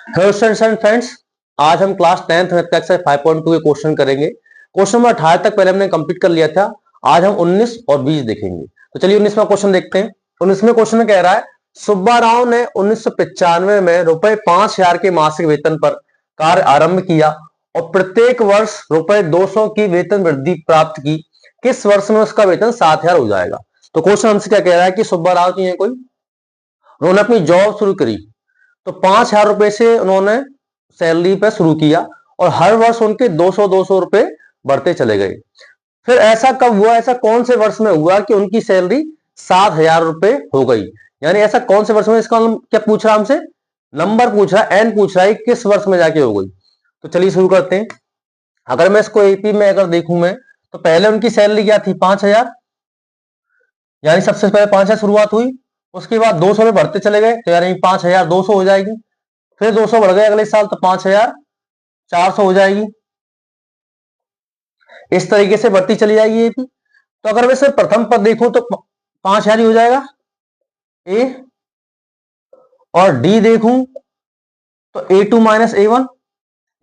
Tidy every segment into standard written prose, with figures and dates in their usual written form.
Hello students and friends, आज हम class 10th math का एक्सरसाइज 5.2 के क्वेश्चन करेंगे। क्वेश्चन नंबर 18 तक पहले हमने कंप्लीट कर लिया था। आज हम 19 और 20 देखेंगे। तो चलिए 19वां क्वेश्चन देखते हैं। 19वें क्वेश्चन में कह रहा है, सुब्बा राव ने 1995 में रुपए 5,000 के मासिक वेतन पर कार्य आरंभ किया और प्रत्येक वर्ष रुपए 200 की वेतन वृद्धि प्राप्त की। किस वर्ष में उसका वेतन 7,000 हो जाएगा? तो क्वेश्चन हमसे क्या कह रहा है कि सुब्बा राव जी हैं कोई, उन्होंने अपनी जॉब शुरू करी तो 5,000 रुपए से उन्होंने सैलरी पे शुरू किया और हर वर्ष उनके 200-200 रुपए बढ़ते चले गए। फिर ऐसा कब हुआ, ऐसा कौन से वर्ष में हुआ कि उनकी सैलरी 7,000 रुपए हो गई? यानी ऐसा कौन से वर्ष में, इसका क्या पूछ रहा है हमसे? नंबर पूछ रहा है, एन पूछ रहा है, किस वर्ष में जाके हो गई। तो चलिए शुरू करते हैं। अगर मैं इसको एपी में अगर देखूं मैं, तो पहले उनकी सैलरी क्या थी? 5,000, यानी सबसे पहले 5,000 शुरुआत हुई, उसके बाद 200 में बढ़ते चले गए, तो यानी 5,200 हो जाएगी। फिर 200 बढ़ गए अगले साल तो 5,400 हो जाएगी। इस तरीके से बढ़ती चली जाएगी ये भी। तो अगर मैं सिर्फ प्रथम पद देखूं तो 5,000 ही हो जाएगा ए, और डी देखूं तो A2 माइनस A1।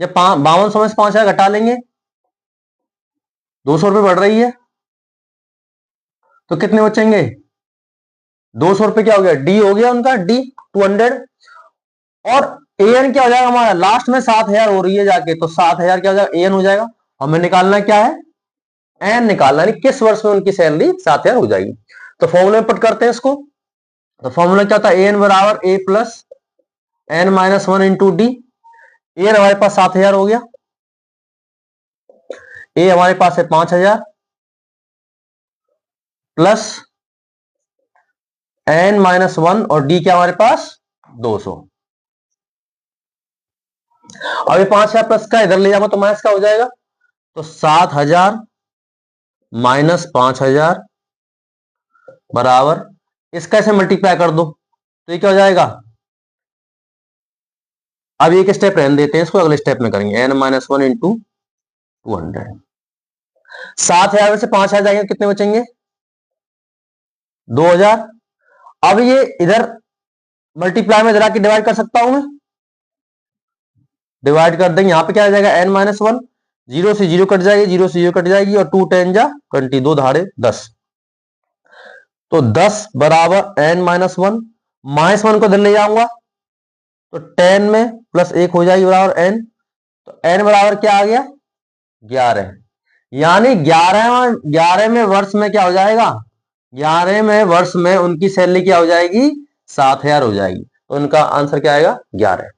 जब 5200 में से 5,000 घटा लेंगे, 200 रुपए बढ़ रही है तो कितने बचेंगे? 200 रुपए क्या हो गया? डी हो गया उनका, डी 200। और एन क्या हो जाएगा हमारा? लास्ट में 7,000 हो रही है जाके, तो 7,000 क्या हो जाएगा? एन हो जाएगा। हमें निकालना क्या है? एन निकालना, यानी किस वर्ष में उनकी सैलरी 7,000 हो जाएगी। तो फॉर्मूले में पुट करते हैं इसको। तो फॉर्मूला क्या होता है? एन बराबर a plus n minus 1 into d. N हमारे पास 7,000 हो गया, ए हमारे पास है 5,000 प्लस एन माइनस 1 और डी क्या हमारे पास? 200। अब ये 5,000 प्लस का इधर ले जाऊंगा तो माइनस का हो जाएगा, तो 7,000 माइनस 5,000 बराबर, इसका ऐसे मल्टीप्लाई कर दो तो ये क्या हो जाएगा? अब एक स्टेप रहने देते हैं, इसको अगले स्टेप में करेंगे। N minus 1 into 200। 7,000 में से 5,000 जाएंगे, कितने बचेंगे? 2,000। अब ये इधर मल्टीप्लाई में जरा की डिवाइड कर सकता हूं मैं, डिवाइड कर देंगे। यहां पे क्या आ जाएगा? एन माइनस 1, जीरो से जीरो कट जाएगी, जीरो से जीरो कट जाएगी, और 2 10 जा 20, 2 धारे 10। तो 10 बराबर एन माइनस 1, माइनस 1 को इधर ले जाऊंगा तो 10 में प्लस 1 हो जाएगी बराबर एन। तो एन बराबर क्या आ गया? 11। यानी 11वें वर्ष में क्या हो जाएगा? 11वें वर्ष में उनकी सैलरी क्या हो जाएगी? 7,000 हो जाएगी। तो उनका आंसर क्या आएगा? 11।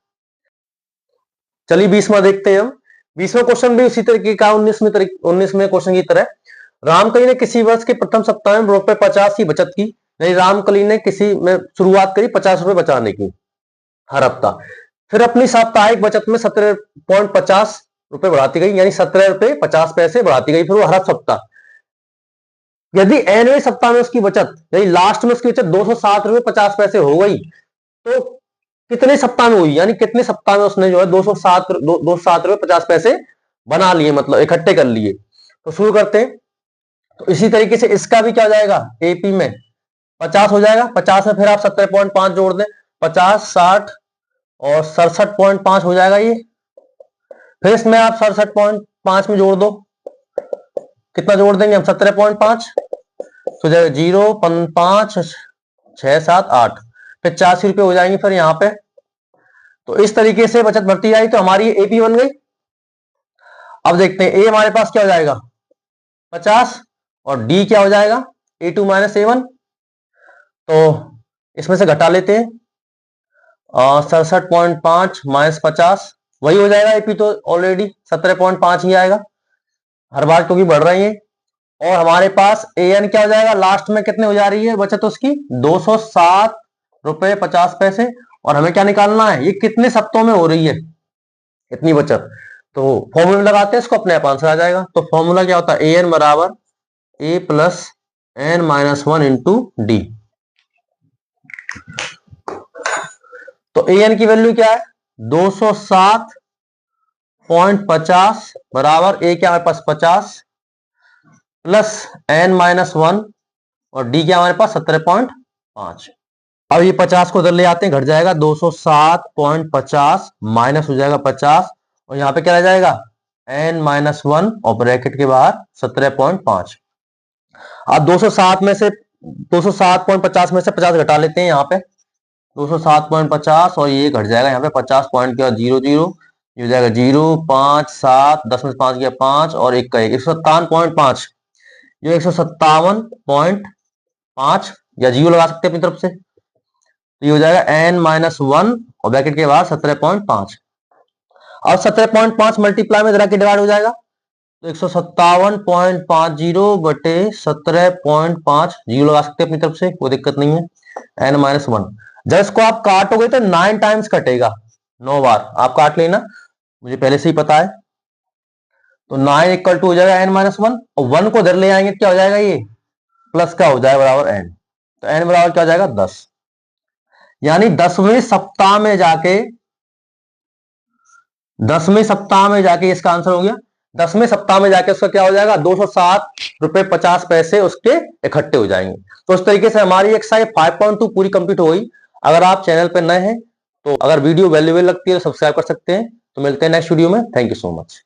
चलिए 20वां देखते हैं हम। 20वां क्वेश्चन भी उसी तरीके का, 19वें क्वेश्चन की तरह। रामकली ने किसी वर्ष के प्रथम सप्ताह में रुपए 50 की बचत की। नहीं, रामकली ने किसी में शुरुआत करी 50 रुपए बचाने की हर हफ्ता। फिर अपनी साप्ताहिक बचत में 17.50 रुपए बढ़ाती गई, यानी 17 रुपए 50 पैसे बढ़ाती गई। फिर वो हर सप्ताह, यदि एनवें सप्ताह में उसकी बचत, यानी लास्ट में उसकी बचत 207 रुपए 50 पैसे हो गई, तो कितने सप्ताह में हुई? यानी कितने सप्ताह में उसने जो है 207 रुपए 50 पैसे बना लिए, मतलब इकट्ठे कर लिए। तो शुरू करते हैं। तो इसी तरीके से इसका भी क्या हो जाएगा? एपी में 50 हो जाएगा। 50 में फिर आप 17.5 जोड़ दें, 50, 60 और 67.5 हो जाएगा ये। फिर इसमें आप 67.5 में जोड़ दो, कितना जोड़ देंगे हम? 17.5। तो जाएगा 0, 5, 6, 7, 8, 85 रुपए हो जाएंगे फिर यहाँ पे। तो इस तरीके से बचत बढ़ती जाएगी, तो हमारी एपी बन गई। अब देखते हैं ए हमारे पास क्या हो जाएगा? 50, और डी क्या हो जाएगा? A2 minus A1। तो इसमें से घटा लेते हैं, 67.5 माइनस 50 वही हो जाएगा। एपी तो ऑलरेडी 17.5 ही आएगा हर बार, क्योंकि बढ़ रही है। और हमारे पास एन क्या हो जाएगा? लास्ट में कितने हो जा रही है बचत उसकी? 207 रुपए 50 पैसे। और हमें क्या निकालना है? ये कितने सप्ताहों में हो रही है इतनी बचत। तो फॉर्मूला लगाते हैं इसको, अपने आप आंसर आ जाएगा। तो फॉर्मूला क्या होता है? एन बराबर a plus n minus 1 into d. तो एन की वैल्यू क्या है? 207.50 बराबर ए क्या हमारे पास? 50 प्लस एन माइनस 1 और डी क्या हमारे पास? 17.5। अब ये 50 को उधर ले आते हैं, घट जाएगा 207.50 माइनस हो जाएगा 50 और यहाँ पे क्या रह जाएगा n-1 और ब्रैकेट के बाहर 17.5। अब 207 में से 207.50 में से 50 घटा लेते हैं, यहाँ पे 207.50 और ये घट जाएगा यहाँ पे 50 पॉइंट के बाद 0 0 ये हो जाएगा 0 5 7 10 में से 5 गया 5 और 1 का 1 157.5 ये 157.5 या 0 लगा सकते हैं अपनी तरफ से, तो ये हो जाएगा n-1 और ब्रैकेट के बाद 17.5। अब 17.5 मल्टीप्लाई में जरा के डिवाइड हो जाएगा तो 157.50 बटे 17.5 0 लगा सकते हैं अपनी तरफ से, कोई दिक्कत नहीं है। n-1 जब इसको आप काटोगे तो 9 टाइम्स कटेगा, 9 बार आप काट लेना, मुझे पहले से ही पता है। तो 9 इक्वल टू हो जाएगा n-1 और 1 को इधर ले आएंगे क्या हो जाएगा ये प्लस का हो जाएगा बराबर n, तो n बराबर क्या हो जाएगा 10। यानी 10वें सप्ताह में जाके इसका आंसर हो गया। 10वें सप्ताह में जाके उसका क्या हो जाएगा 207.50 उसके इकट्ठे हो जाएंगे। तो इस तरीके से हमारी एक्सरसाइज 5.2 पूरी कंप्लीट हो गई। अगर आप चैनल पर नए हैं तो अगर वीडियो वैल्यूएबल लगती है तो सब्सक्राइब कर सकते हैं। तो मिलते हैं नेक्स्ट वीडियो में। Thank you so much.